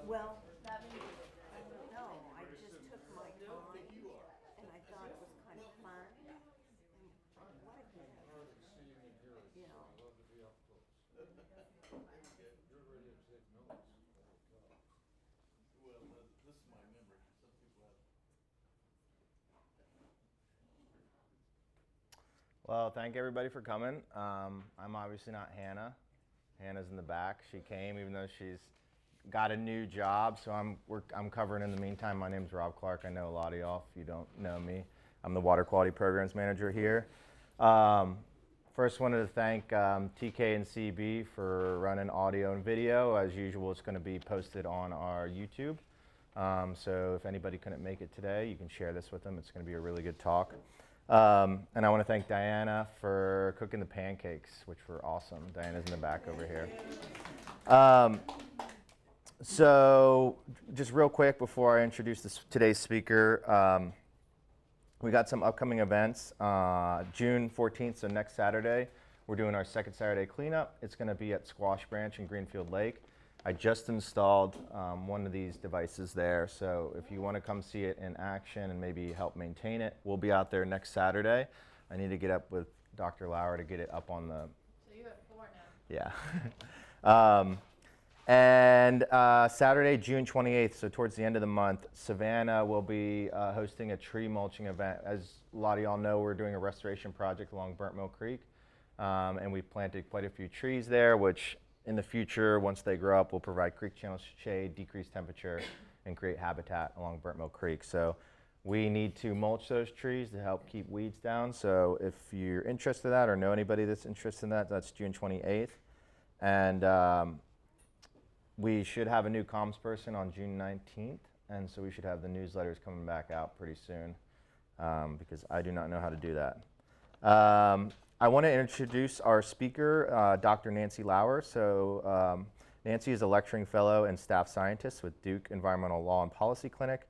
Well, I don't know. I just took my time, and I thought it was kind of fun. And what a gift, you know. Well, thank everybody for coming. I'm obviously not Hannah. Hannah's in the back. She came even though she's got a new job, so I'm covering in the meantime. My name's Rob Clark. I know a lot of y'all if you don't know me. I'm the Water Quality Programs Manager here. First, wanted to thank TK and CB for running audio and video. As usual, it's going to be posted on our YouTube. So if anybody couldn't make it today, you can share this with them. It's going to be a really good talk. And I want to thank Diana for cooking the pancakes, which were awesome. Diana's in the back over here. So just real quick before I introduce today's speaker, we got some upcoming events. June 14th, so next Saturday, we're doing our second Saturday cleanup. It's going to be at Squash Branch in Greenfield Lake. I just installed one of these devices there, so if you want to come see it in action and maybe help maintain it, we'll be out there next Saturday. I need to get up with Dr. Lauer to get it up on the... So you have 4 now. Yeah. And Saturday, June 28th, so towards the end of the month, Savannah will be hosting a tree mulching event. As a lot of y'all know, we're doing a restoration project along Burnt Mill Creek, and we've planted quite a few trees there, which in the future, once they grow up, will provide creek channel shade, decrease temperature, and create habitat along Burnt Mill Creek. So we need to mulch those trees to help keep weeds down. So if you're interested in that or know anybody that's interested in that, that's June 28th. And we should have a new comms person on June 19th, and so we should have the newsletters coming back out pretty soon because I do not know how to do that. I want to introduce our speaker, Dr. Nancy Lauer. So Nancy is a lecturing fellow and staff scientist with Duke Environmental Law and Policy Clinic.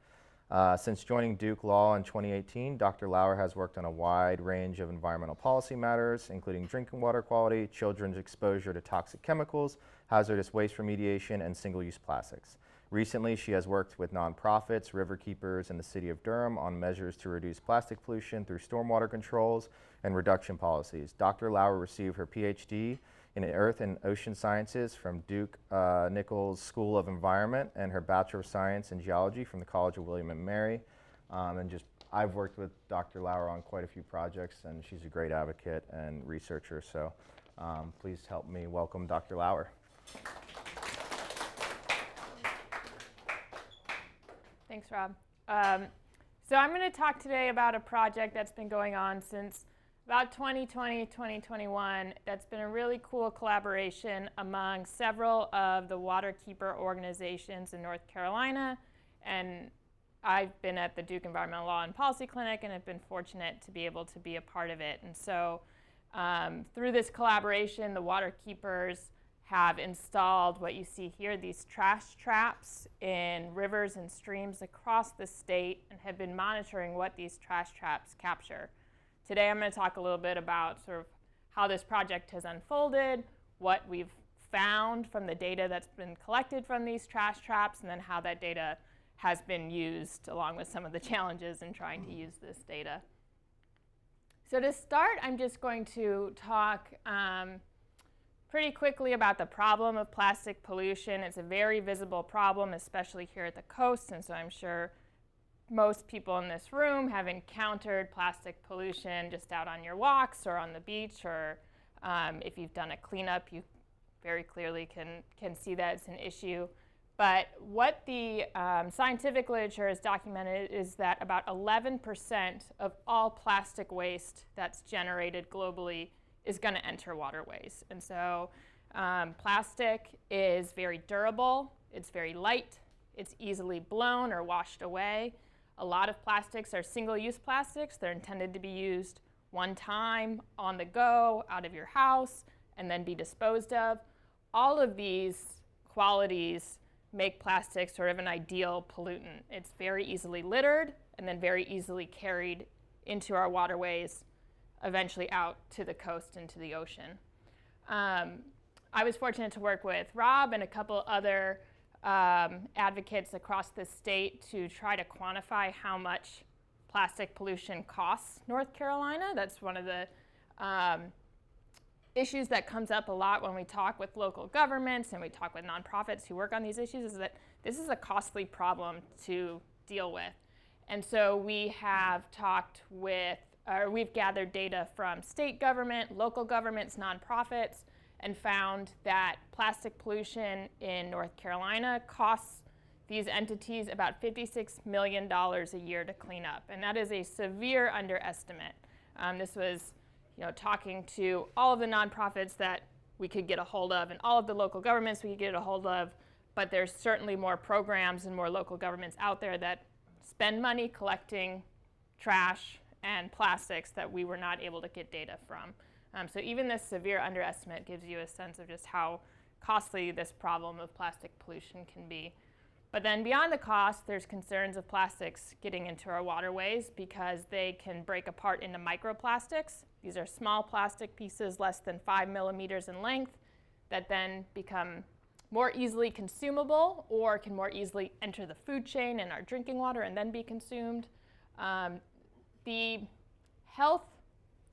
Since joining Duke Law in 2018, Dr. Lauer has worked on a wide range of environmental policy matters, including drinking water quality, children's exposure to toxic chemicals, hazardous waste remediation, and single-use plastics. Recently, she has worked with nonprofits, riverkeepers, and the city of Durham on measures to reduce plastic pollution through stormwater controls and reduction policies. Dr. Lauer received her PhD in Earth and Ocean Sciences from Duke Nichols School of Environment and her Bachelor of Science in Geology from the College of William & Mary. I've worked with Dr. Lauer on quite a few projects, and she's a great advocate and researcher. So please help me welcome Dr. Lauer. Thanks, Rob. So I'm going to talk today about a project that's been going on since about 2020, 2021. That's been a really cool collaboration among several of the waterkeeper organizations in North Carolina. And I've been at the Duke Environmental Law and Policy Clinic and have been fortunate to be able to be a part of it. And so through this collaboration, the waterkeepers have installed what you see here, these trash traps in rivers and streams across the state and have been monitoring what these trash traps capture. Today I'm going to talk a little bit about sort of how this project has unfolded, what we've found from the data that's been collected from these trash traps, and then how that data has been used along with some of the challenges in trying to use this data. So to start, I'm just going to talk pretty quickly about the problem of plastic pollution. It's a very visible problem, especially here at the coast, and so I'm sure most people in this room have encountered plastic pollution just out on your walks or on the beach, or if you've done a cleanup, you very clearly can see that it's an issue. But what the scientific literature has documented is that about 11% of all plastic waste that's generated globally is going to enter waterways. And so plastic is very durable, it's very light, it's easily blown or washed away. A lot of plastics are single-use plastics. They're intended to be used one time, on the go, out of your house, and then be disposed of. All of these qualities make plastic sort of an ideal pollutant. It's very easily littered and then very easily carried into our waterways, eventually out to the coast and to the ocean. I was fortunate to work with Rob and a couple other advocates across the state to try to quantify how much plastic pollution costs North Carolina. That's one of the issues that comes up a lot when we talk with local governments and we talk with nonprofits who work on these issues, is that this is a costly problem to deal with. And so we have talked with, or we've gathered data from state government, local governments, nonprofits, and found that plastic pollution in North Carolina costs these entities about $56 million a year to clean up. And that is a severe underestimate. This was talking to all of the nonprofits that we could get a hold of and all of the local governments we could get a hold of, but there's certainly more programs and more local governments out there that spend money collecting trash and plastics that we were not able to get data from. So even this severe underestimate gives you a sense of just how costly this problem of plastic pollution can be. But then beyond the cost, there's concerns of plastics getting into our waterways because they can break apart into microplastics. These are small plastic pieces less than 5 millimeters in length that then become more easily consumable or can more easily enter the food chain in our drinking water and then be consumed. The health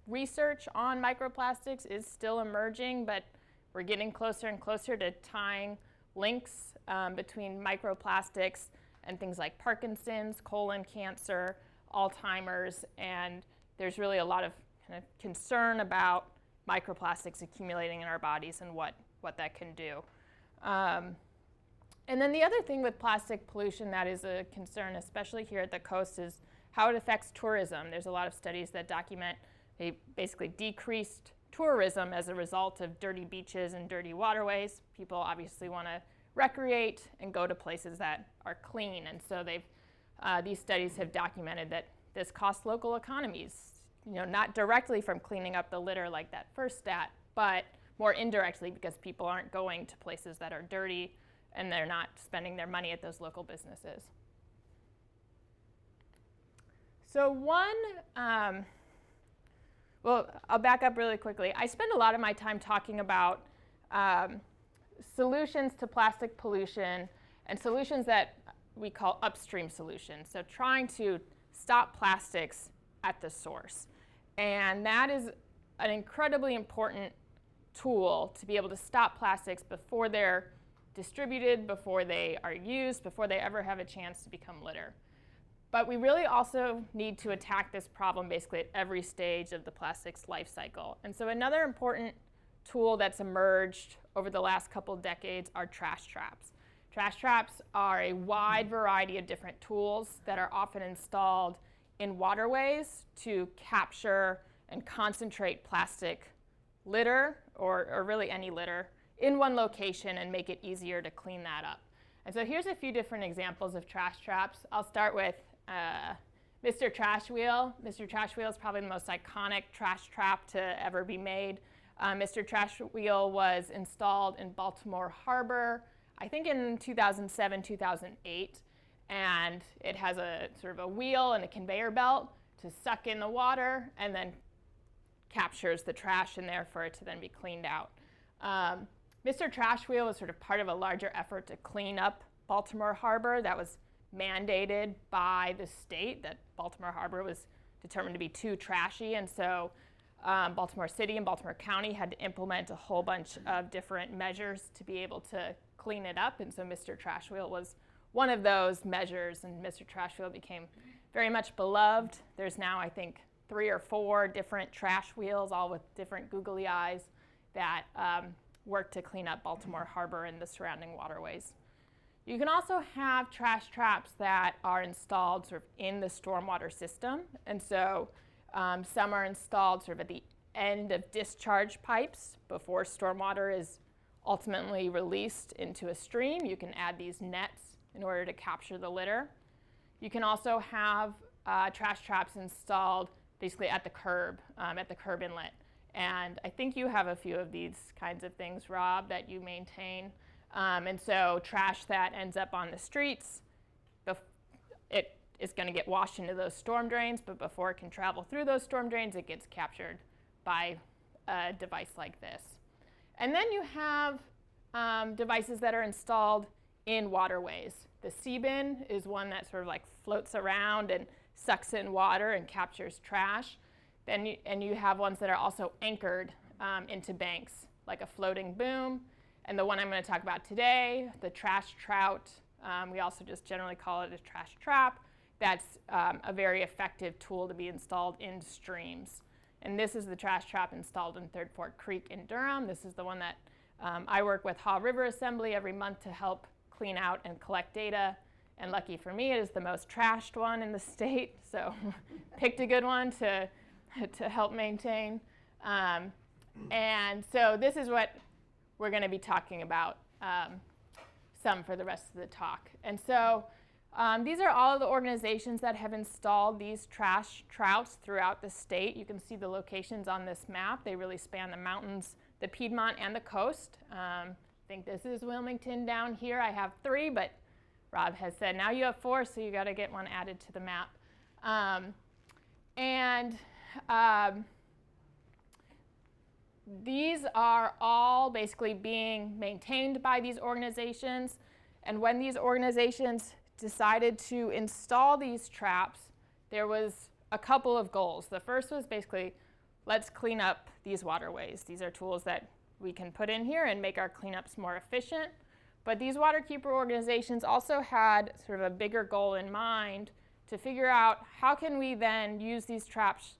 research on microplastics is still emerging, but we're getting closer and closer to tying links between microplastics and things like Parkinson's, colon cancer, Alzheimer's, and there's really a lot of kind of concern about microplastics accumulating in our bodies and what that can do. And then the other thing with plastic pollution that is a concern, especially here at the coast, is how it affects tourism. There's a lot of studies that document a basically decreased tourism as a result of dirty beaches and dirty waterways. People obviously want to recreate and go to places that are clean, and so these studies have documented that this costs local economies, not directly from cleaning up the litter like that first stat, but more indirectly because people aren't going to places that are dirty and they're not spending their money at those local businesses. So well, I'll back up really quickly. I spend a lot of my time talking about solutions to plastic pollution and solutions that we call upstream solutions. So trying to stop plastics at the source. And that is an incredibly important tool to be able to stop plastics before they're distributed, before they are used, before they ever have a chance to become litter. But we really also need to attack this problem basically at every stage of the plastics life cycle. And so another important tool that's emerged over the last couple decades are trash traps. Trash traps are a wide variety of different tools that are often installed in waterways to capture and concentrate plastic litter, or really any litter, in one location and make it easier to clean that up. And so here's a few different examples of trash traps. I'll start with Mr. Trash Wheel. Mr. Trash Wheel is probably the most iconic trash trap to ever be made. Mr. Trash Wheel was installed in Baltimore Harbor, I think in 2007, 2008. And it has a sort of a wheel and a conveyor belt to suck in the water and then captures the trash in there for it to then be cleaned out. Mr. Trash Wheel was sort of part of a larger effort to clean up Baltimore Harbor that was mandated by the state, that Baltimore Harbor was determined to be too trashy, and so Baltimore City and Baltimore County had to implement a whole bunch of different measures to be able to clean it up, and so Mr. Trash Wheel was one of those measures, and Mr. Trash Wheel became very much beloved. There's now, I think, 3 or 4 different trash wheels, all with different googly eyes, that work to clean up Baltimore Harbor and the surrounding waterways. You can also have trash traps that are installed sort of in the stormwater system. And so some are installed sort of at the end of discharge pipes before stormwater is ultimately released into a stream. You can add these nets in order to capture the litter. You can also have trash traps installed basically at the curb inlet. And I think you have a few of these kinds of things, Rob, that you maintain. And so trash that ends up on the streets, it is going to get washed into those storm drains, but before it can travel through those storm drains, it gets captured by a device like this. And then you have devices that are installed in waterways. The sea bin is one that sort of like floats around and sucks in water and captures trash. And you have ones that are also anchored into banks, like a floating boom. And the one I'm going to talk about today, the trash trout, we also just generally call it a trash trap. That's a very effective tool to be installed in streams. And this is the trash trap installed in Third Fork Creek in Durham. This is the one that I work with Haw River Assembly every month to help clean out and collect data. And lucky for me, it is the most trashed one in the state. So picked a good one to help maintain. And so this is what we're going to be talking about some for the rest of the talk. And so these are all of the organizations that have installed these trash trouts throughout the state. You can see the locations on this map. They really span the mountains, the Piedmont, and the coast. I think this is Wilmington down here. I have 3, but Rob has said now you have 4, so you got to get one added to the map. These are all basically being maintained by these organizations. And when these organizations decided to install these traps, there was a couple of goals. The first was basically, let's clean up these waterways. These are tools that we can put in here and make our cleanups more efficient. But these waterkeeper organizations also had sort of a bigger goal in mind to figure out how can we then use these traps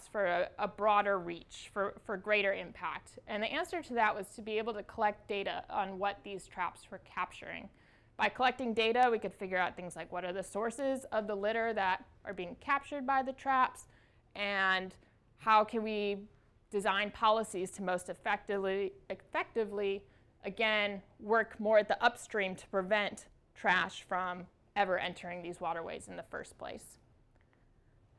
for a broader reach, for greater impact. And the answer to that was to be able to collect data on what these traps were capturing. By collecting data, we could figure out things like what are the sources of the litter that are being captured by the traps, and how can we design policies to most effectively, again, work more at the upstream to prevent trash from ever entering these waterways in the first place.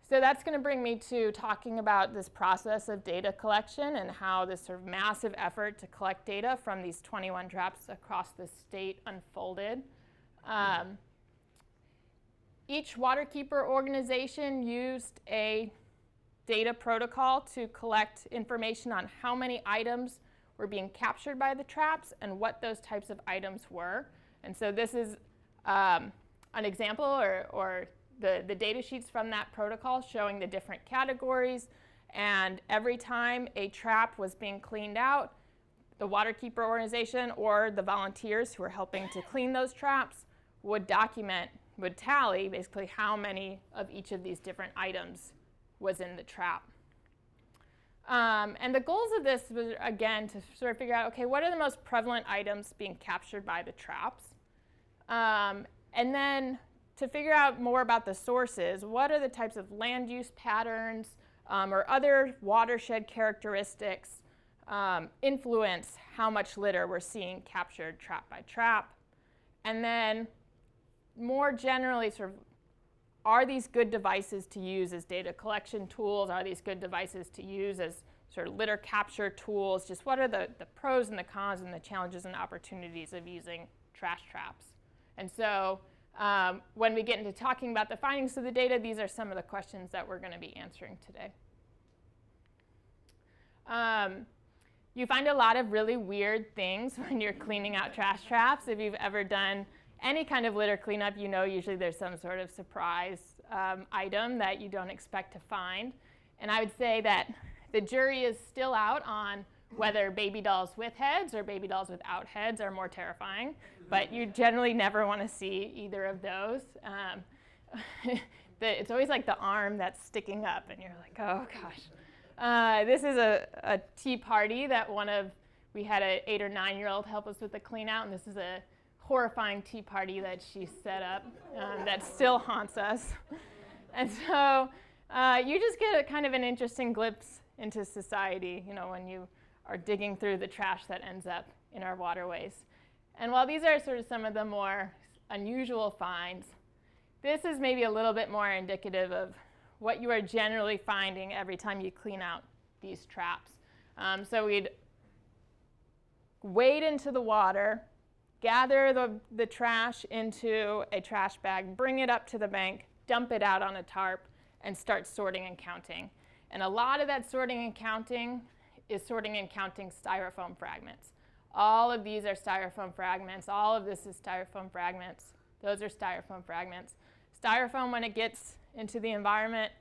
So that's going to bring me to talking about this process of data collection and how this sort of massive effort to collect data from these 21 traps across the state unfolded. Each waterkeeper organization used a data protocol to collect information on how many items were being captured by the traps and what those types of items were. And so this is an example or the data sheets from that protocol showing the different categories. And every time a trap was being cleaned out, the waterkeeper organization or the volunteers who were helping to clean those traps would tally basically how many of each of these different items was in the trap. And the goals of this was, again, to sort of figure out, okay, what are the most prevalent items being captured by the traps? And then to figure out more about the sources, what are the types of land use patterns or other watershed characteristics influence how much litter we're seeing captured trap by trap? And then more generally, sort of, are these good devices to use as data collection tools? Are these good devices to use as sort of litter capture tools? Just what are the pros and the cons and the challenges and opportunities of using trash traps? And so when we get into talking about the findings of the data, these are some of the questions that we're going to be answering today. You find a lot of really weird things when you're cleaning out trash traps. If you've ever done any kind of litter cleanup, you know usually there's some sort of surprise item that you don't expect to find. And I would say that the jury is still out on whether baby dolls with heads or baby dolls without heads are more terrifying. But you generally never want to see either of those. It's always like the arm that's sticking up, and you're like, oh gosh. This is a tea party that we had an 8 or 9-year-old help us with the clean out, and this is a horrifying tea party that she set up that still haunts us. And so you just get a kind of an interesting glimpse into society, when you are digging through the trash that ends up in our waterways. And while these are sort of some of the more unusual finds, this is maybe a little bit more indicative of what you are generally finding every time you clean out these traps. So we'd wade into the water, gather the trash into a trash bag, bring it up to the bank, dump it out on a tarp, and start sorting and counting. And a lot of that sorting and counting is sorting and counting styrofoam fragments. All of these are styrofoam fragments. All of this is styrofoam fragments. Those are styrofoam fragments. Styrofoam, when it gets into the environment,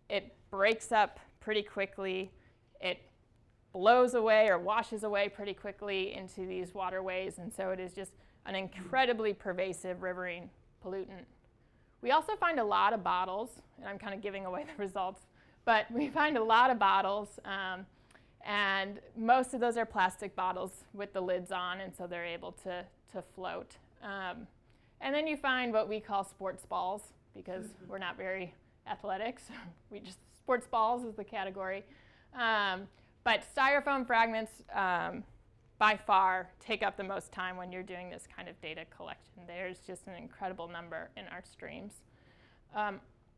it breaks up pretty quickly. It blows away or washes away pretty quickly into these waterways, and so it is just an incredibly pervasive riverine pollutant. We also find a lot of bottles, and I'm kind of giving away the results, but we find a lot of bottles, and most of those are plastic bottles with the lids on, and so they're able to float. And then you find what we call sports balls, because we're not very athletic, so we just, sports balls is the category. But styrofoam fragments, by far, take up the most time when you're doing this kind of data collection. There's just an incredible number in our streams.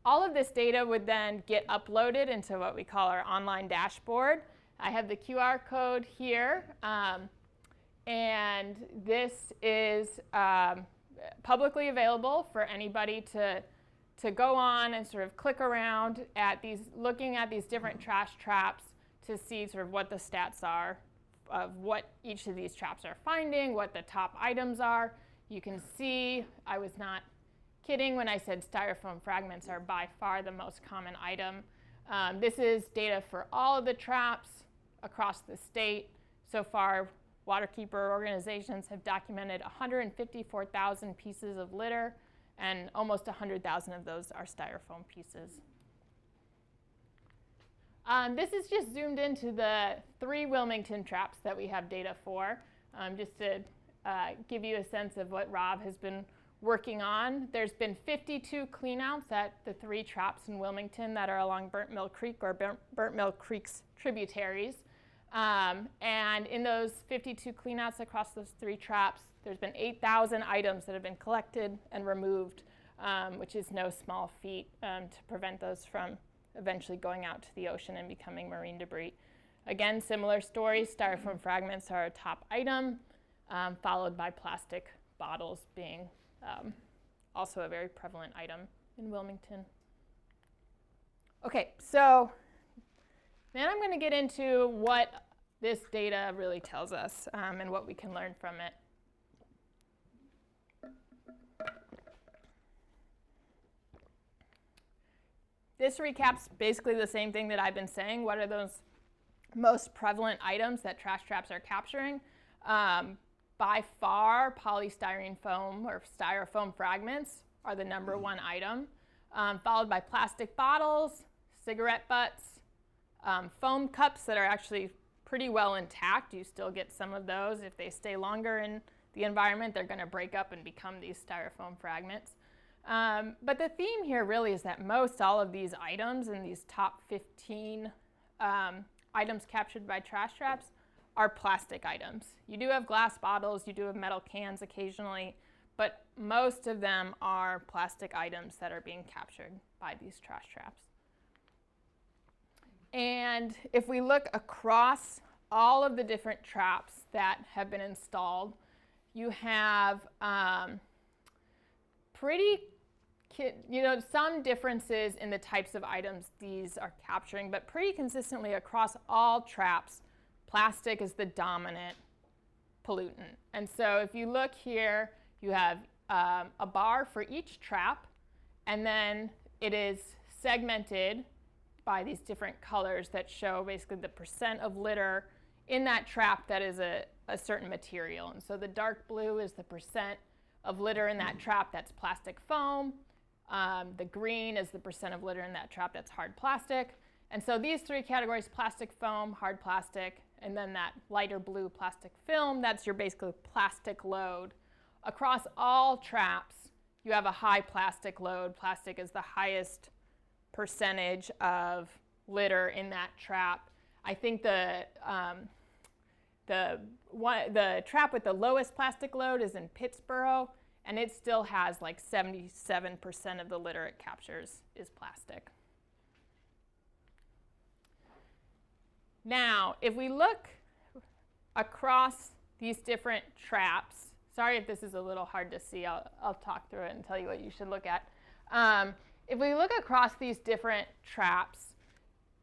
All of this data would then get uploaded into what we call our online dashboard. I have the QR code here, and this is publicly available for anybody to go on and sort of click around at these, looking at these different trash traps to see sort of what the stats are of what each of these traps are finding, what the top items are. You can see, I was not kidding when I said styrofoam fragments are by far the most common item. This is data for all of the traps across the state. So far, waterkeeper organizations have documented 154,000 pieces of litter, and almost 100,000 of those are styrofoam pieces. This is just zoomed into the 3 Wilmington traps that we have data for, just to give you a sense of what Rob has been working on. There's been 52 cleanouts at the 3 traps in Wilmington that are along Burnt Mill Creek or Burnt Mill Creek's tributaries. And in those 52 cleanouts across those 3 traps, there's been 8,000 items that have been collected and removed, which is no small feat to prevent those from eventually going out to the ocean and becoming marine debris. Again, similar story, styrofoam fragments are a top item, followed by plastic bottles being also a very prevalent item in Wilmington. Okay, so then I'm going to get into what this data really tells us and what we can learn from it. This recaps basically the same thing that I've been saying. What are those most prevalent items that trash traps are capturing? By far, polystyrene foam or styrofoam fragments are the #1 item, followed by plastic bottles, cigarette butts, foam cups that are actually pretty well intact. You still get some of those. If they stay longer in the environment, they're going to break up and become these styrofoam fragments. But the theme here really is that most all of these items in these top 15 items captured by trash traps are plastic items. You do have glass bottles, you do have metal cans occasionally, but most of them are plastic items that are being captured by these trash traps. And if we look across all of the different traps that have been installed, you have some differences in the types of items these are capturing, but pretty consistently across all traps, plastic is the dominant pollutant. And so if you look here, you have a bar for each trap, and then it is segmented by these different colors that show basically the percent of litter in that trap that is a certain material. And so the dark blue is the percent of litter in that trap that's plastic foam. The green is the percent of litter in that trap that's hard plastic. And so these 3 categories, plastic foam, hard plastic, and then that lighter blue plastic film, that's your basically plastic load. Across all traps, you have a high plastic load. Plastic is the highest percentage of litter in that trap. I think the trap with the lowest plastic load is in Pittsburgh, and it still has like 77% of the litter it captures is plastic. Now, if we look across these different traps, sorry if this is a little hard to see, I'll talk through it and tell you what you should look at. If we look across these different traps,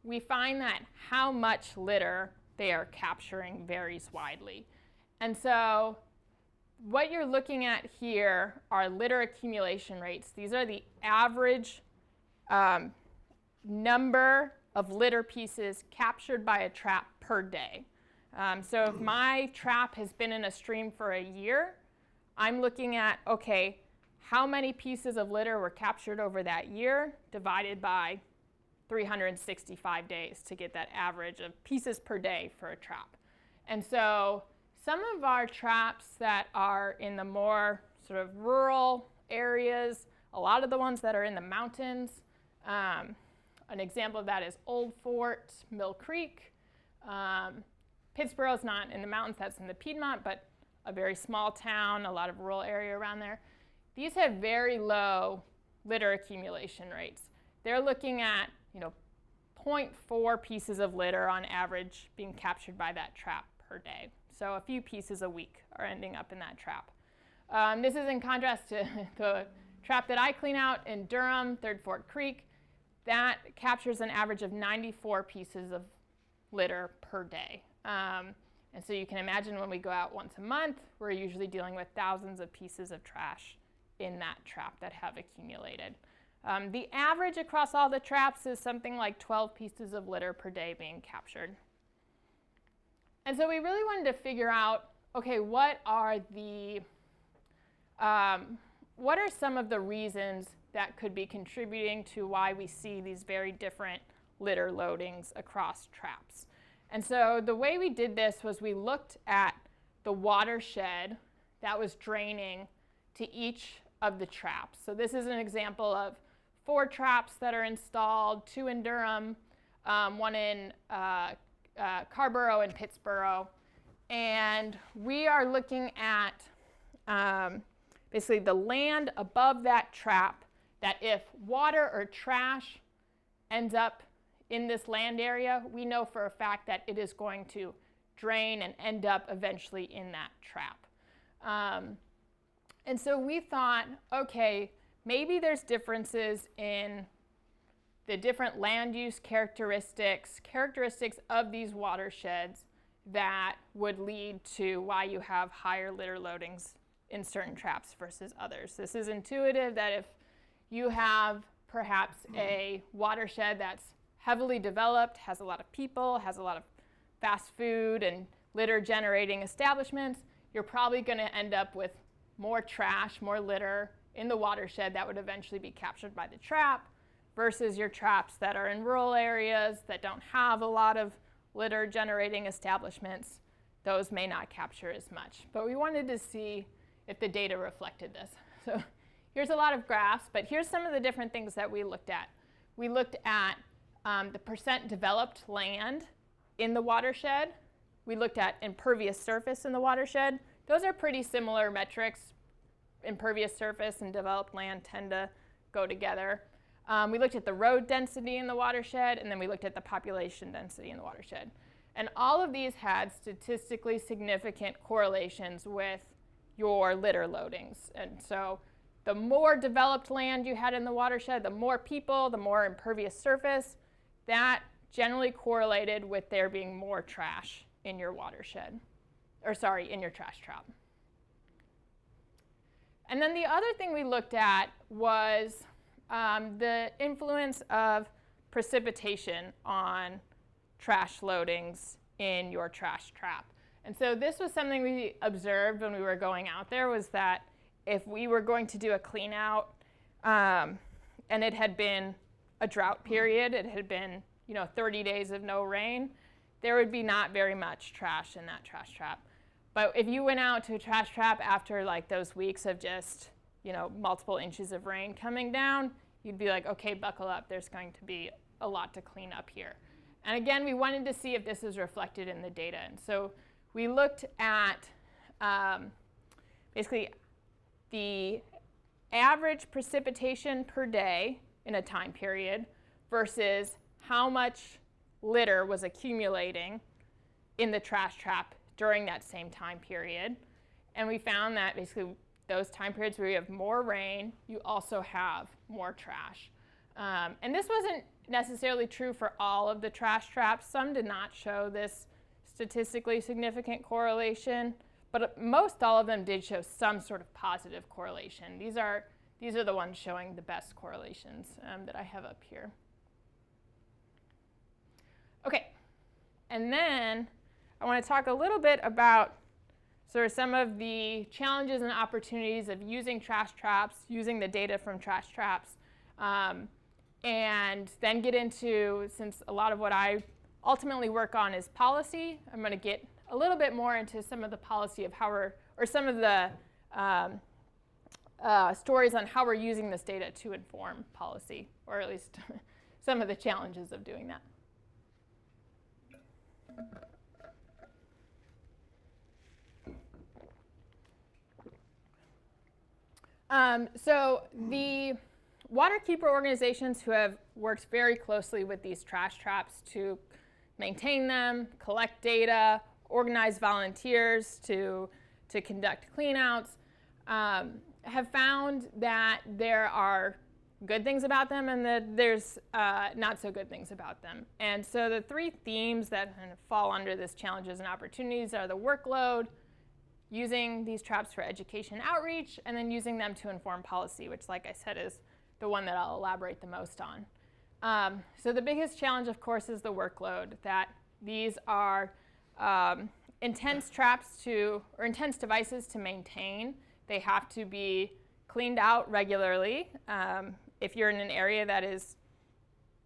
we find that how much litter they are capturing varies widely. And so what you're looking at here are litter accumulation rates. These are the average number of litter pieces captured by a trap per day. So if my trap has been in a stream for a year, I'm looking at, okay, how many pieces of litter were captured over that year divided by 365 days to get that average of pieces per day for a trap. And so some of our traps that are in the more sort of rural areas, a lot of the ones that are in the mountains, an example of that is Old Fort, Mill Creek. Pittsboro's not in the mountains, that's in the Piedmont, but a very small town, a lot of rural area around there. These have very low litter accumulation rates. They're looking at 0.4 pieces of litter on average being captured by that trap per day. So a few pieces a week are ending up in that trap. This is in contrast to the trap that I clean out in Durham, Third Fort Creek. That captures an average of 94 pieces of litter per day. And so you can imagine when we go out once a month, we're usually dealing with thousands of pieces of trash in that trap that have accumulated. The average across all the traps is something like 12 pieces of litter per day being captured. And so we really wanted to figure out, okay, what are some of the reasons that could be contributing to why we see these very different litter loadings across traps? And so the way we did this was we looked at the watershed that was draining to each of the traps. So this is an example of 4 traps that are installed, 2 in Durham, 1 in Carborough and Pittsboro. And we are looking at basically the land above that trap, that if water or trash ends up in this land area, we know for a fact that it is going to drain and end up eventually in that trap. And so we thought, okay, maybe there's differences in the different land use characteristics of these watersheds that would lead to why you have higher litter loadings in certain traps versus others. This is intuitive that if you have perhaps a watershed that's heavily developed, has a lot of people, has a lot of fast food and litter generating establishments, you're probably going to end up with more trash, more litter in the watershed that would eventually be captured by the trap versus your traps that are in rural areas that don't have a lot of litter generating establishments. Those may not capture as much. But we wanted to see if the data reflected this. So here's a lot of graphs, but here's some of the different things that we looked at. We looked at the percent developed land in the watershed. We looked at impervious surface in the watershed. Those are pretty similar metrics. Impervious surface and developed land tend to go together. We looked at the road density in the watershed, and then we looked at the population density in the watershed. And all of these had statistically significant correlations with your litter loadings. And so the more developed land you had in the watershed, the more people, the more impervious surface, that generally correlated with there being more trash in your watershed, in your trash trap. And then the other thing we looked at was the influence of precipitation on trash loadings in your trash trap. And so this was something we observed when we were going out there, was that if we were going to do a clean out and it had been a drought period, it had been 30 days of no rain, there would be not very much trash in that trash trap. But if you went out to a trash trap after like those weeks of just multiple inches of rain coming down, you'd be like, okay, buckle up, there's going to be a lot to clean up here. And again, we wanted to see if this is reflected in the data. And so we looked at basically the average precipitation per day in a time period versus how much litter was accumulating in the trash trap during that same time period. And we found that basically those time periods where you have more rain, you also have more trash. And this wasn't necessarily true for all of the trash traps. Some did not show this statistically significant correlation. but most all of them did show some sort of positive correlation. These are the ones showing the best correlations that I have up here. Okay, and then I want to talk a little bit about sort of some of the challenges and opportunities of using trash traps, using the data from trash traps, and then get into, since a lot of what I ultimately work on is policy, I'm going to get a little bit more into some of the policy of how we're, or some of the stories on how we're using this data to inform policy, or at least some of the challenges of doing that. So the waterkeeper organizations who have worked very closely with these trash traps to maintain them, collect data, organize volunteers to conduct cleanouts, have found that there are good things about them and that there's not so good things about them. And so the three themes that kind of fall under this challenges and opportunities are the workload, using these traps for education outreach, and then using them to inform policy, which, like I said, is the one that I'll elaborate the most on. So the biggest challenge, of course, is the workload, that these are intense traps or intense devices to maintain. They have to be cleaned out regularly. If you're in an area that is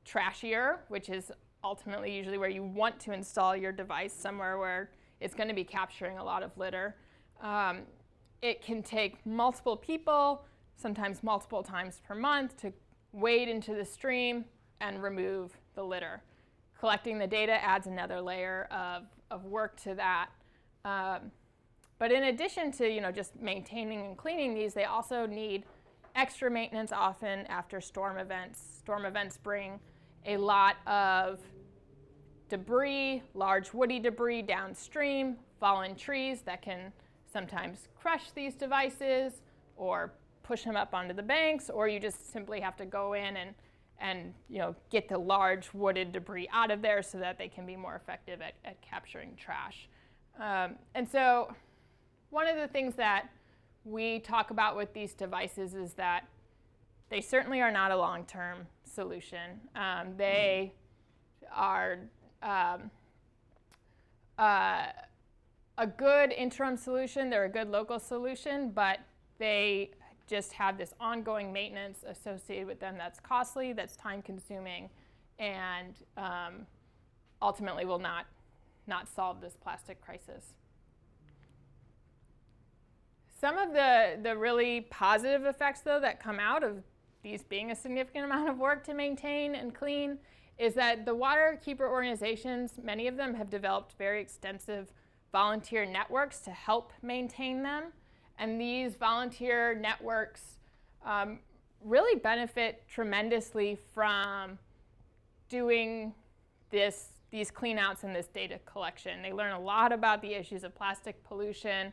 trashier, which is ultimately usually where you want to install your device, somewhere where it's going to be capturing a lot of litter, it can take multiple people, sometimes multiple times per month, to wade into the stream and remove the litter. Collecting the data adds another layer of work to that. But in addition to just maintaining and cleaning these, they also need extra maintenance often after storm events. Storm events bring a lot of debris, large woody debris downstream, fallen trees that can sometimes crush these devices or push them up onto the banks, or you just simply have to go in and get the large wooded debris out of there so that they can be more effective at capturing trash. And so one of the things that we talk about with these devices is that they certainly are not a long-term solution. They are a good interim solution. They're a good local solution, but they just have this ongoing maintenance associated with them that's costly, that's time-consuming, and ultimately will not solve this plastic crisis. Some of the really positive effects, though, that come out of these being a significant amount of work to maintain and clean is that the waterkeeper organizations, many of them have developed very extensive volunteer networks to help maintain them. And these volunteer networks really benefit tremendously from doing these cleanouts and this data collection. They learn a lot about the issues of plastic pollution.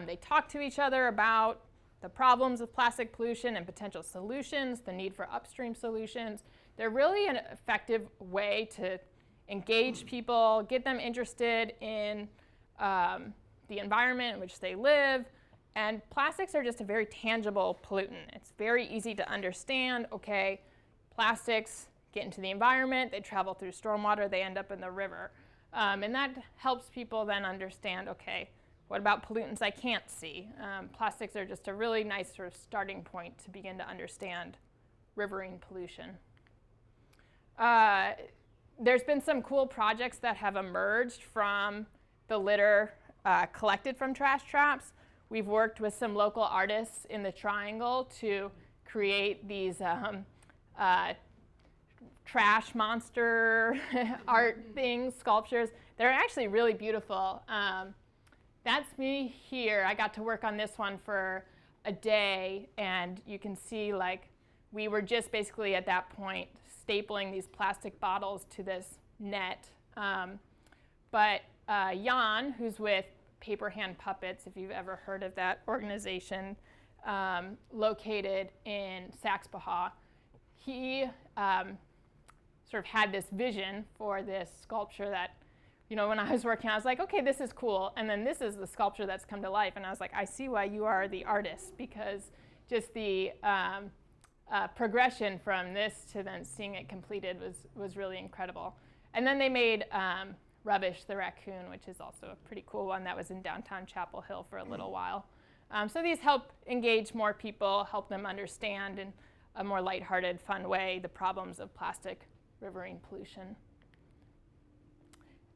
They talk to each other about the problems of plastic pollution and potential solutions, the need for upstream solutions. They're really an effective way to engage people, get them interested in the environment in which they live. And plastics are just a very tangible pollutant. It's very easy to understand, okay, plastics get into the environment, they travel through stormwater, they end up in the river. And that helps people then understand, okay, what about pollutants I can't see? Plastics are just a really nice sort of starting point to begin to understand riverine pollution. There's been some cool projects that have emerged from the litter collected from trash traps. We've worked with some local artists in the Triangle to create these trash monster art things, sculptures. They're actually really beautiful. That's me here. I got to work on this one for a day, and you can see we were just basically at that point stapling these plastic bottles to this net. But Jan, who's with Paper Hand Puppets, if you've ever heard of that organization, located in Saxbaha, he sort of had this vision for this sculpture that when I was working, I was like, okay, this is cool. And then this is the sculpture that's come to life. And I was like, I see why you are the artist, because just the progression from this to then seeing it completed was really incredible. And then they made Rubbish the Raccoon, which is also a pretty cool one that was in downtown Chapel Hill for a little while. So these help engage more people, help them understand in a more lighthearted, fun way the problems of plastic riverine pollution.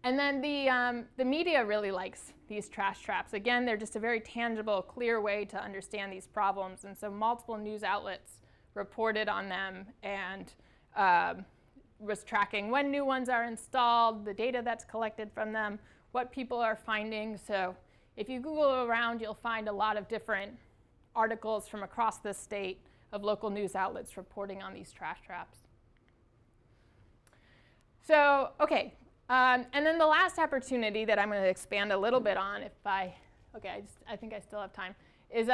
And then the media really likes these trash traps. Again, they're just a very tangible, clear way to understand these problems. And so multiple news outlets reported on them and was tracking when new ones are installed, the data that's collected from them, what people are finding. So if you Google around, you'll find a lot of different articles from across the state of local news outlets reporting on these trash traps. So, okay. And then the last opportunity that I'm going to expand a little bit on, I think I still have time, is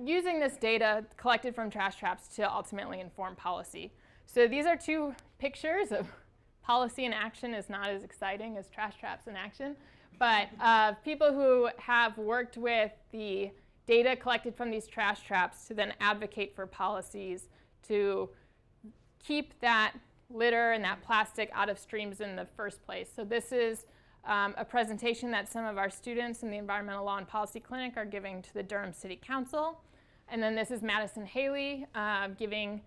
using this data collected from trash traps to ultimately inform policy. So these are two pictures of policy in action. Is not as exciting as trash traps in action, but people who have worked with the data collected from these trash traps to then advocate for policies to keep that litter and that plastic out of streams in the first place. So this is a presentation that some of our students in the Environmental Law and Policy Clinic are giving to the Durham City Council. And then this is Madison Haley giving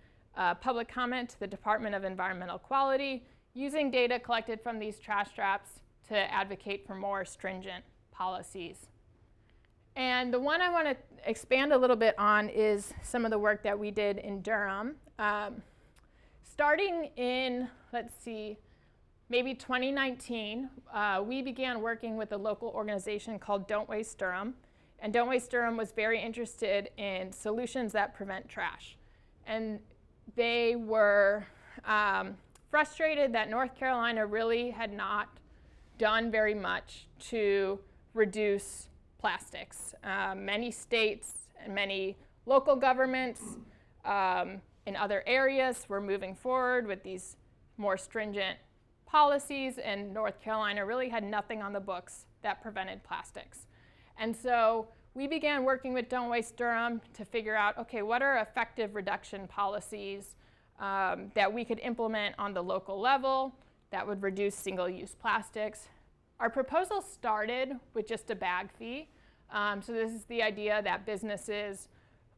public comment to the Department of Environmental Quality, using data collected from these trash traps to advocate for more stringent policies. And the one I want to expand a little bit on is some of the work that we did in Durham. Starting in, maybe 2019, we began working with a local organization called Don't Waste Durham. And Don't Waste Durham was very interested in solutions that prevent trash. And they were frustrated that North Carolina really had not done very much to reduce plastics. Many states and many local governments in other areas were moving forward with these more stringent policies, and North Carolina really had nothing on the books that prevented plastics. And so we began working with Don't Waste Durham to figure out, okay, what are effective reduction policies that we could implement on the local level that would reduce single-use plastics. Our proposal started with just a bag fee. So this is the idea that businesses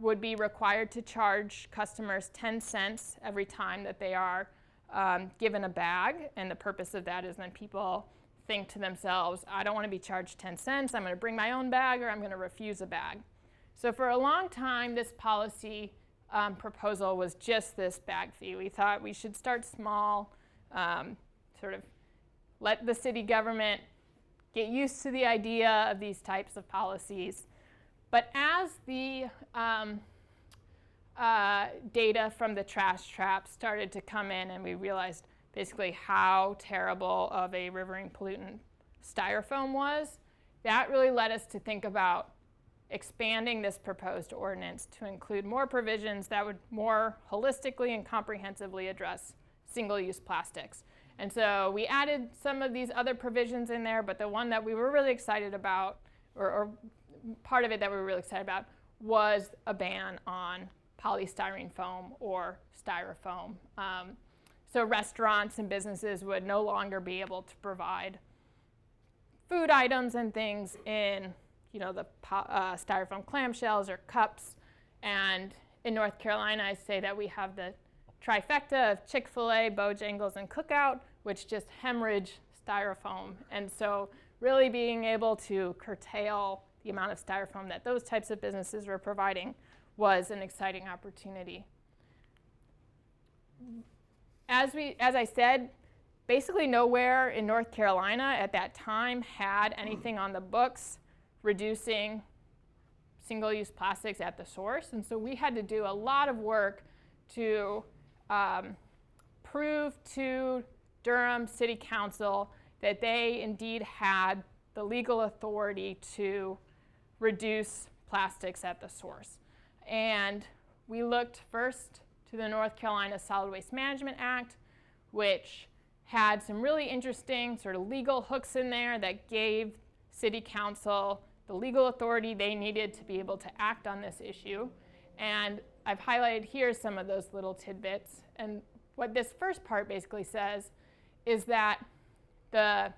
would be required to charge customers 10 cents every time that they are given a bag. And the purpose of that is then people think to themselves, I don't want to be charged 10 cents. I'm going to bring my own bag, or I'm going to refuse a bag. So for a long time, this policy proposal was just this bag fee. We thought we should start small, sort of let the city government get used to the idea of these types of policies. But as the data from the trash trap started to come in, and we realized basically how terrible of a riverine pollutant styrofoam was, that really led us to think about expanding this proposed ordinance to include more provisions that would more holistically and comprehensively address single-use plastics. And so we added some of these other provisions in there, but the one that we were really excited about, or part of it that we were really excited about, was a ban on polystyrene foam or styrofoam. So restaurants and businesses would no longer be able to provide food items and things in, the styrofoam clamshells or cups. And in North Carolina, I say that we have the trifecta of Chick-fil-A, Bojangles, and Cookout, which just hemorrhage styrofoam. And so really being able to curtail the amount of styrofoam that those types of businesses were providing was an exciting opportunity. As I said, basically nowhere in North Carolina at that time had anything on the books reducing single-use plastics at the source. And so we had to do a lot of work to prove to Durham City Council that they indeed had the legal authority to reduce plastics at the source. And we looked first to the North Carolina Solid Waste Management Act, which had some really interesting sort of legal hooks in there that gave city council the legal authority they needed to be able to act on this issue. And I've highlighted here some of those little tidbits. And what this first part basically says is that the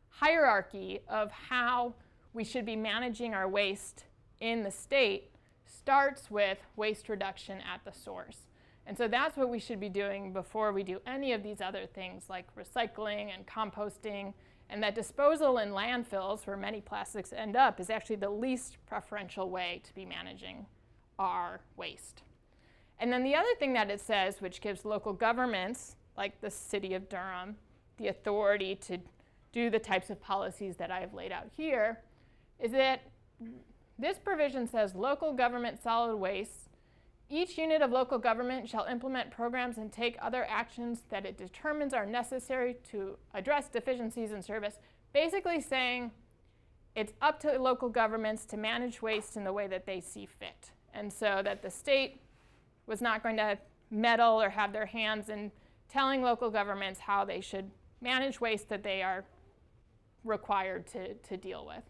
hierarchy of how we should be managing our waste in the state starts with waste reduction at the source. And so that's what we should be doing before we do any of these other things like recycling and composting. And that disposal in landfills, where many plastics end up, is actually the least preferential way to be managing our waste. And then the other thing that it says, which gives local governments, like the city of Durham, the authority to do the types of policies that I have laid out here, is that this provision says local government solid waste. Each unit of local government shall implement programs and take other actions that it determines are necessary to address deficiencies in service, basically saying it's up to local governments to manage waste in the way that they see fit. And so that the state was not going to meddle or have their hands in telling local governments how they should manage waste that they are required to deal with.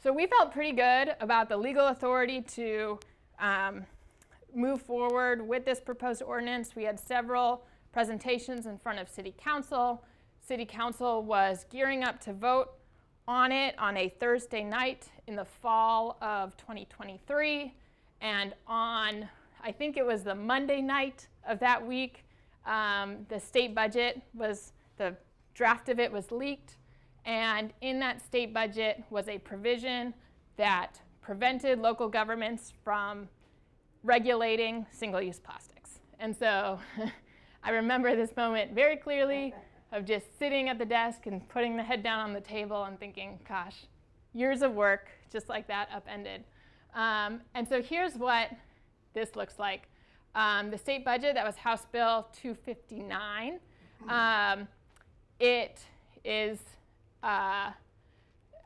So we felt pretty good about the legal authority to move forward with this proposed ordinance. We had several presentations in front of City Council. City Council was gearing up to vote on it on a Thursday night in the fall of 2023. And on, I think it was the Monday night of that week, the state budget the draft of it was leaked. And in that state budget was a provision that prevented local governments from regulating single-use plastics. And so I remember this moment very clearly of just sitting at the desk and putting the head down on the table and thinking, gosh, years of work just like that upended. And so here's what this looks like. The state budget, that was House Bill 259.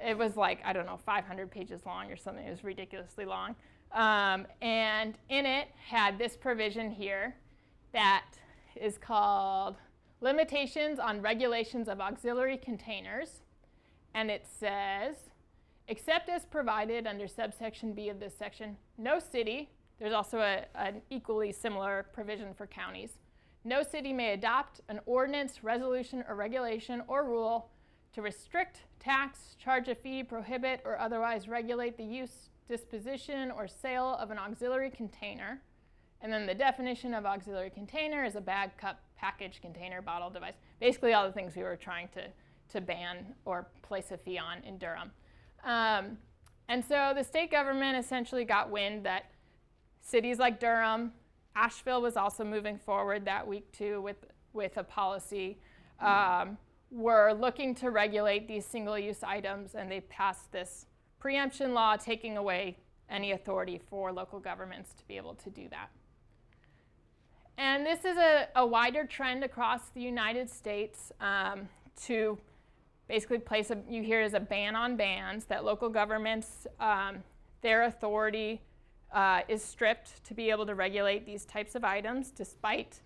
It was like, I don't know, 500 pages long or something. It was ridiculously long. And in it had this provision here that is called Limitations on Regulations of Auxiliary Containers. And it says, except as provided under subsection B of this section, no city, there's also an equally similar provision for counties, no city may adopt an ordinance, resolution, or regulation or rule to restrict, tax, charge a fee, prohibit, or otherwise regulate the use, disposition, or sale of an auxiliary container. And then the definition of auxiliary container is a bag, cup, package, container, bottle, device. Basically all the things we were trying to ban or place a fee on in Durham. And so the state government essentially got wind that cities like Durham, Asheville was also moving forward that week too with a policy, were looking to regulate these single-use items, and they passed this preemption law taking away any authority for local governments to be able to do that. And this is a wider trend across the United States to basically place you hear as a ban on bans, that local governments, their authority is stripped to be able to regulate these types of items, despite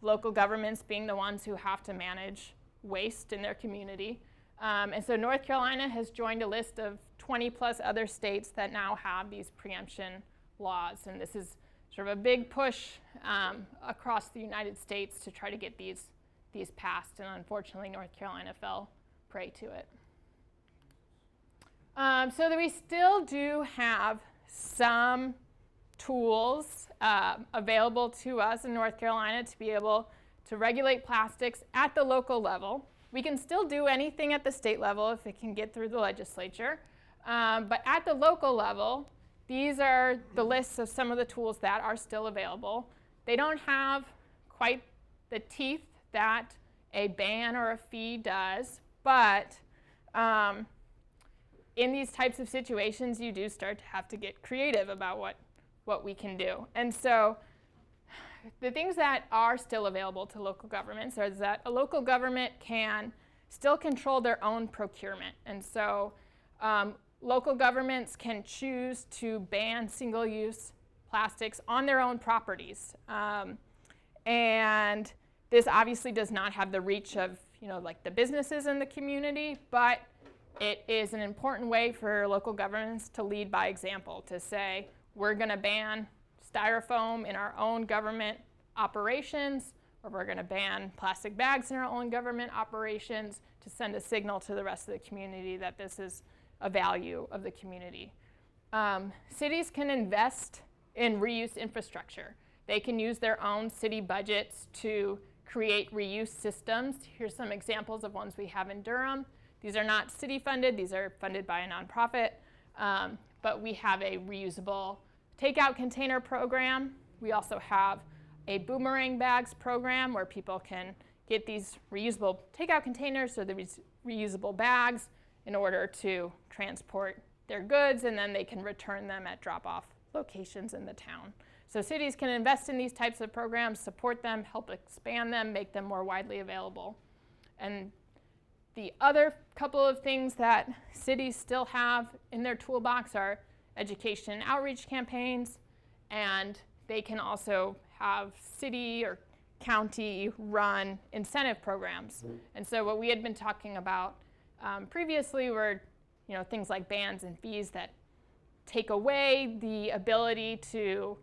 local governments being the ones who have to manage waste in their community. And so North Carolina has joined a list of 20 plus other states that now have these preemption laws. And this is sort of a big push across the United States to try to get these passed. And unfortunately, North Carolina fell prey to it. So that we still do have some tools available to us in North Carolina to be able to regulate plastics at the local level. We can still do anything at the state level if it can get through the legislature. But at the local level, these are the lists of some of the tools that are still available. They don't have quite the teeth that a ban or a fee does, but in these types of situations, you do start to have to get creative about what we can do. And so the things that are still available to local governments are that a local government can still control their own procurement. And so local governments can choose to ban single-use plastics on their own properties. And This obviously does not have the reach of, like the businesses in the community, but it is an important way for local governments to lead by example, to say, we're going to ban styrofoam in our own government operations, or we're going to ban plastic bags in our own government operations, to send a signal to the rest of the community that this is a value of the community. Cities can invest in reuse infrastructure. They can use their own city budgets to create reuse systems. Here's some examples of ones we have in Durham. These are not city funded, these are funded by a nonprofit, but we have a reusable takeout container program. We also have a boomerang bags program where people can get these reusable takeout containers or the reusable bags in order to transport their goods, and then they can return them at drop-off locations in the town. So cities can invest in these types of programs, support them, help expand them, make them more widely available. And the other couple of things that cities still have in their toolbox are education and outreach campaigns, and they can also have city or county run incentive programs. And so what we had been talking about previously were things like bans and fees that take away the ability to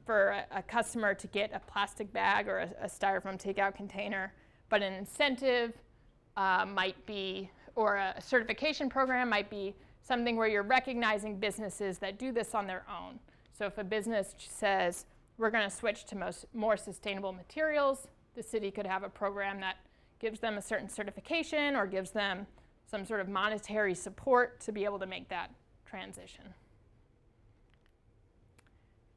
for a customer to get a plastic bag or a styrofoam takeout container, but an incentive might be, or a certification program might be something where you're recognizing businesses that do this on their own. So if a business says, we're going to switch to more sustainable materials, the city could have a program that gives them a certain certification or gives them some sort of monetary support to be able to make that transition.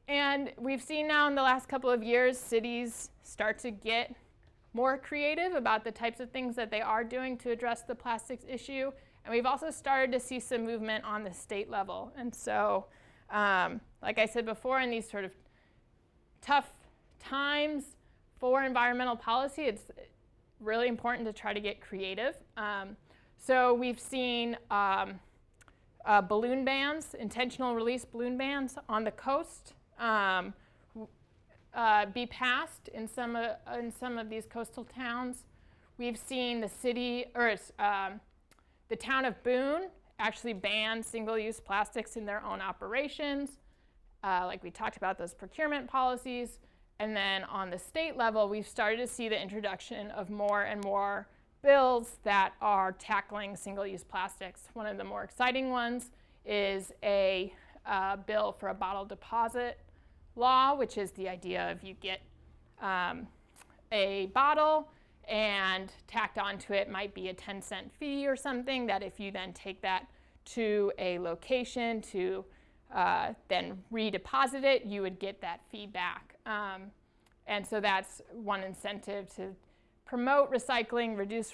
And we've seen now in the last couple of years, cities start to get more creative about the types of things that they are doing to address the plastics issue. And we've also started to see some movement on the state level. And so, like I said before, in these sort of tough times for environmental policy, it's really important to try to get creative. So we've seen balloon bans, intentional release balloon bans on the coast be passed in some of these coastal towns. We've seen the city, or the town of Boone actually ban single-use plastics in their own operations. Like we talked about, those procurement policies. And then on the state level, we've started to see the introduction of more and more bills that are tackling single-use plastics. One of the more exciting ones is a bill for a bottle deposit law, which is the idea of you get a bottle and tacked onto it might be a 10-cent fee or something, that if you then take that to a location to then redeposit it, you would get that fee back. And so that's one incentive to promote recycling, reduce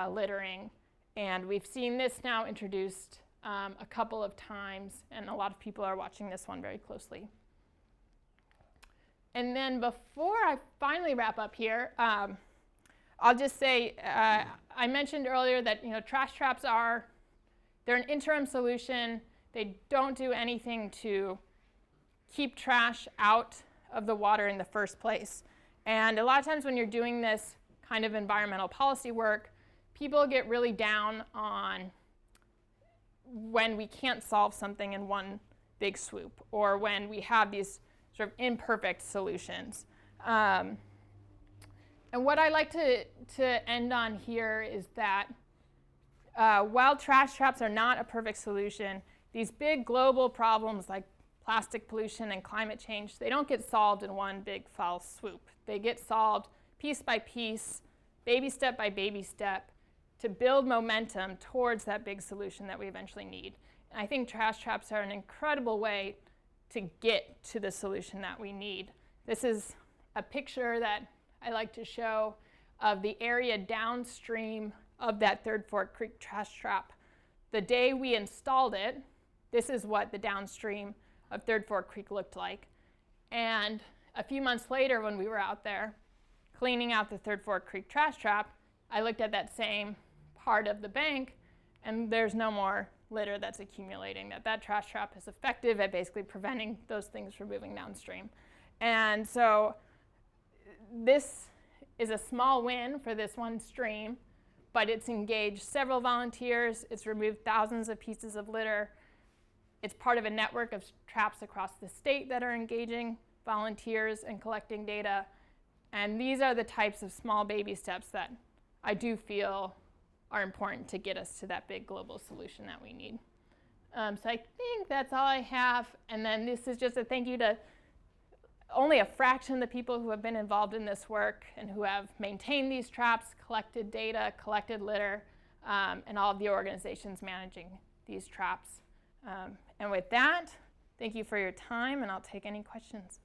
littering, and we've seen this now introduced a couple of times, and a lot of people are watching this one very closely. And then before I finally wrap up here, I'll just say, I mentioned earlier that trash traps they're an interim solution. They don't do anything to keep trash out of the water in the first place. And a lot of times when you're doing this kind of environmental policy work, people get really down on when we can't solve something in one big swoop, or when we have these sort of imperfect solutions. And what I like to end on here is that while trash traps are not a perfect solution, these big global problems like plastic pollution and climate change, they don't get solved in one big foul swoop. They get solved piece by piece, baby step by baby step, to build momentum towards that big solution that we eventually need. And I think trash traps are an incredible way to get to the solution that we need. This is a picture that I like to show of the area downstream of that Third Fork Creek trash trap. The day we installed it, this is what the downstream of Third Fork Creek looked like. And a few months later, when we were out there cleaning out the Third Fork Creek trash trap, I looked at that same part of the bank, and there's no more litter that's accumulating. That trash trap is effective at basically preventing those things from moving downstream. And so this is a small win for this one stream, but it's engaged several volunteers, it's removed thousands of pieces of litter, it's part of a network of traps across the state that are engaging volunteers and collecting data. And these are the types of small baby steps that I do feel are important to get us to that big global solution that we need. So I think that's all I have. And then this is just a thank you to only a fraction of the people who have been involved in this work and who have maintained these traps, collected data, collected litter, and all of the organizations managing these traps. And with that, thank you for your time, and I'll take any questions.